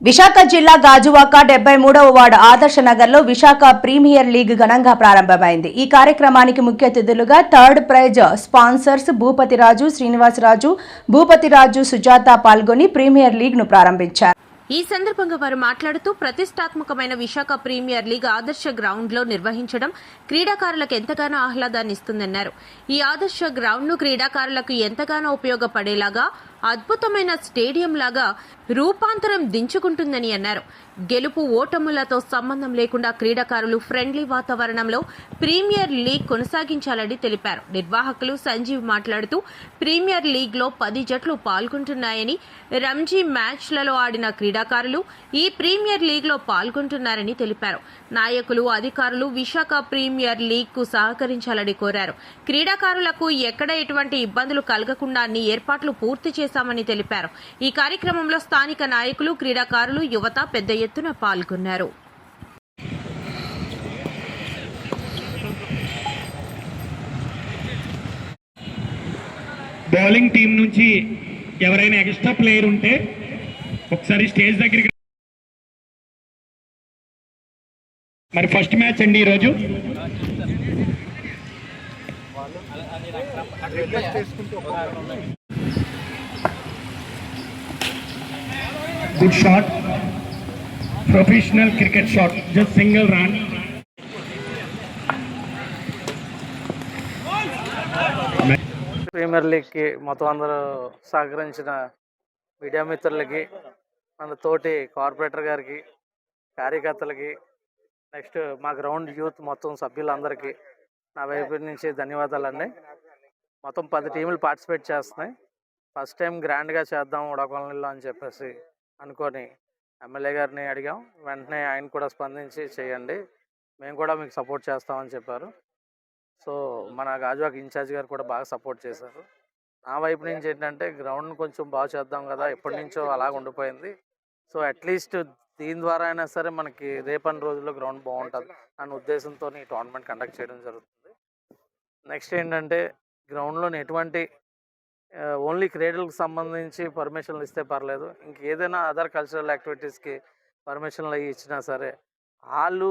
విశాఖ జిల్లా గాజువాక 73వ వార్డు ఆదర్శ నగర్లో విశాఖ ప్రీమియర్ లీగ్ ఘనంగా ప్రారంభమైంది. ఈ కార్యక్రమానికి ముఖ్య అతిథులుగా third prize sponsors Bhupathiraju Srinivasaraju, Bhupathiraju Sujatha పాల్గొని ప్రీమియర్ లీగ్ ను ప్రారంభించారు. ఈ సందర్భంగా వారు మాట్లాడుతూ ప్రతిష్టాత్మకమైన విశాఖ ప్రీమియర్ లీగ్ ఆదర్శ గ్రౌండ్ లో నిర్వహించడం క్రీడాకారులకు ఎంతగానో ఆహ్లాదాన్ని ఇస్తుందన్నారు. ఈ ఆదర్శ గ్రౌండ్ ను క్రీడాకారులకు ఎంతగానో ఉపయోగపడేలాగా అద్భుతమైన స్టేడియం లాగా రూపాంతరం దించుకుంటుందని అన్నారు. గెలుపు ఓటములతో సంబంధం లేకుండా క్రీడాకారులు ఫ్రెండ్లీ వాతావరణంలో ప్రీమియర్ లీగ్ కొనసాగించాలని తెలిపారు. నిర్వాహకులు సంజీవ్ మాట్లాడుతూ ప్రీమియర్ లీగ్ లో 10 జట్లు పాల్గొంటున్నాయని, రంజీ మ్యాచ్లలో ఆడిన క్రీడాకారులు ఈ ప్రీమియర్ లీగ్ లో పాల్గొంటున్నారని తెలిపారు. నాయకులు, అధికారులు విశాఖ ప్రీమియర్ లీగ్ కు సహకరించాలని కోరారు. క్రీడాకారులకు ఎక్కడ ఎటువంటి ఇబ్బందులు కలగకుండా అన్ని ఏర్పాట్లు పూర్తి చేశామని తెలిపారు. ఈ కార్యక్రమంలో స్థానిక నాయకులు, క్రీడాకారులు, యువత పెద్ద ఎత్తున పాల్గొన్నారు. బౌలింగ్ టీం నుంచి ఎవరైనా ఎక్స్ట్రా ప్లేయర్ ఉంటే ఒకసారి స్టేజ్ దగ్గరికి. మరి ఫస్ట్ మ్యాచ్ అండి ఈరోజు. Good shot, professional cricket shot, just single run. Premier లీగ్కి మొత్తం అందరూ సహకరించిన మీడియా మిత్రులకి, మన తోటి కార్పొరేటర్ గారికి, కార్యకర్తలకి, నెక్స్ట్ మా గ్రౌండ్ యూత్ మొత్తం సభ్యులందరికీ నా వైపు నుంచి ధన్యవాదాలండి. మొత్తం 10 టీములు పార్టిసిపేట్ చేస్తున్నాయి. ఫస్ట్ టైం గ్రాండ్గా చేద్దాం ఉడకొండలో అని చెప్పేసి అనుకొని ఎమ్మెల్యే గారిని అడిగాం. వెంటనే ఆయన కూడా స్పందించి చేయండి, మేము కూడా మీకు సపోర్ట్ చేస్తామని చెప్పారు. సో మన గాజువాక ఇన్ఛార్జ్ గారు కూడా బాగా సపోర్ట్ చేశారు. నా వైపు నుంచి ఏంటంటే గ్రౌండ్ కొంచెం బాగా చేద్దాం కదా, ఎప్పటి నుంచో అలాగ ఉండిపోయింది. సో అట్లీస్ట్ దీని ద్వారా అయినా సరే మనకి రేపటి రోజుల్లో గ్రౌండ్ బాగుంటుంది అనే ఉద్దేశంతో ఈ టోర్నమెంట్ కండక్ట్ చేయడం జరుగుతుంది. నెక్స్ట్ ఏంటంటే గ్రౌండ్లోని ఎటువంటి ఓన్లీ క్రీడలకు సంబంధించి పర్మిషన్లు ఇస్తే పర్లేదు, ఇంకేదైనా అదర్ కల్చరల్ యాక్టివిటీస్కి పర్మిషన్లు అవి ఇచ్చినా సరే వాళ్ళు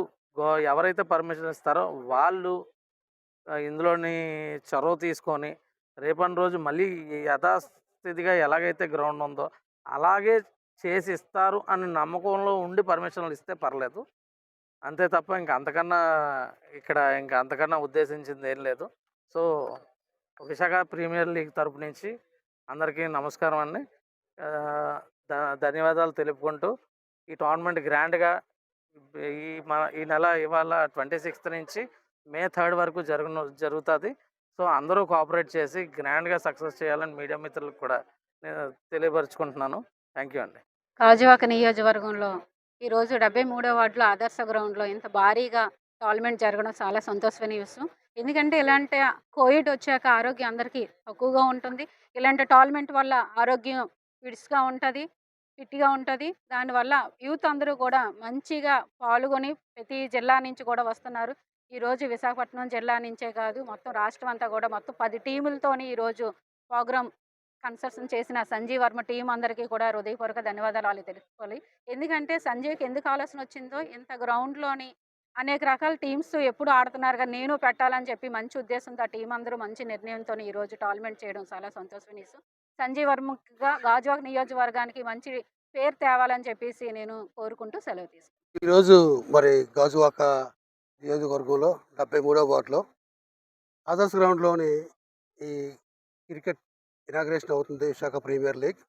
ఎవరైతే పర్మిషన్ ఇస్తారో వాళ్ళు ఇందులోని చొరవ తీసుకొని రేపటి రోజు మళ్ళీ యథాస్థితిగా ఎలాగైతే గ్రౌండ్ ఉందో అలాగే చేసి ఇస్తారు అని నమ్మకంలో ఉండి పర్మిషన్లు ఇస్తే పర్లేదు. అంతే తప్ప ఇంకా అంతకన్నా ఉద్దేశించింది ఏం లేదు. సో విశాఖ ప్రీమియర్ లీగ్ తరపు నుంచి అందరికీ నమస్కారం అండి. ధన్యవాదాలు తెలుపుకుంటూ ఈ టోర్నమెంట్ గ్రాండ్గా ఈ నెల ఇవాళ 26th నుంచి మే 3rd వరకు జరుగుతుంది. సో అందరూ కోఆపరేట్ చేసి గ్రాండ్గా సక్సెస్ చేయాలని మీడియా మిత్రులకు కూడా నేను తెలియపరుచుకుంటున్నాను. థ్యాంక్ యూ అండి. గాజువాక నియోజకవర్గంలో ఈరోజు 73వ వార్డులో ఆదర్శ గ్రౌండ్లో ఇంత భారీగా టోర్నమెంట్ జరగడం చాలా సంతోషమైన విషయం. ఎందుకంటే ఇలాంటి కోవిడ్ వచ్చాక ఆరోగ్యం అందరికీ తక్కువగా ఉంటుంది. ఇలాంటి టోర్నమెంట్ వల్ల ఆరోగ్యం ఫిట్స్గా ఉంటుంది, ఫిట్గా ఉంటుంది. దానివల్ల యూత్ అందరూ కూడా మంచిగా పాల్గొని ప్రతి జిల్లా నుంచి కూడా వస్తున్నారు. ఈరోజు విశాఖపట్నం జిల్లా నుంచే కాదు, మొత్తం రాష్ట్రం అంతా కూడా మొత్తం 10 టీములతోని ఈరోజు ప్రోగ్రామ్ కన్స్ట్రక్షన్ చేసిన సంజీవ్ వర్మ టీం అందరికీ కూడా హృదయపూర్వక ధన్యవాదాలు తెలుసుకోవాలి. ఎందుకంటే సంజయ్కి ఎందుకు ఆలోచన వచ్చిందో, ఇంత గ్రౌండ్లోని అనేక రకాల టీమ్స్ ఎప్పుడు ఆడుతున్నారు కానీ నేను పెట్టాలని చెప్పి మంచి ఉద్దేశంతో ఆ టీం అందరూ మంచి నిర్ణయంతో ఈరోజు టోర్నమెంట్ చేయడం చాలా సంతోషమైన విషయం. సంజీవ్ వర్మగా గాజువాక నియోజకవర్గానికి మంచి పేరు తేవాలని చెప్పేసి నేను కోరుకుంటూ సెలవు తీసుకుంటాను. ఈరోజు మరి గాజువాక నియోజకవర్గంలో 73వ వార్డులో ఆదర్శ గ్రౌండ్లోని ఈ క్రికెట్ ఇనాగ్రేషన్ అవుతుంది. విశాఖ ప్రీమియర్ లీగ్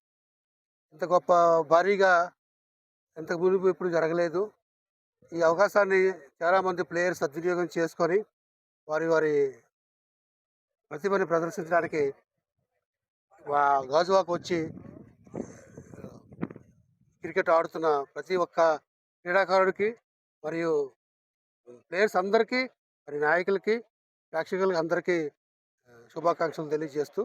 ఇంత గొప్ప భారీగా ఇంతకు మునుపు ఎప్పుడు జరగలేదు. ఈ అవకాశాన్ని చాలామంది ప్లేయర్స్ సద్వినియోగం చేసుకొని వారి ప్రతిభని ప్రదర్శించడానికి గాజువాక వచ్చి క్రికెట్ ఆడుతున్న ప్రతి ఒక్క క్రీడాకారుడికి మరియు ప్లేయర్స్ అందరికీ, మరి నాయకులకి, ప్రేక్షకులకి అందరికీ శుభాకాంక్షలు తెలియజేస్తూ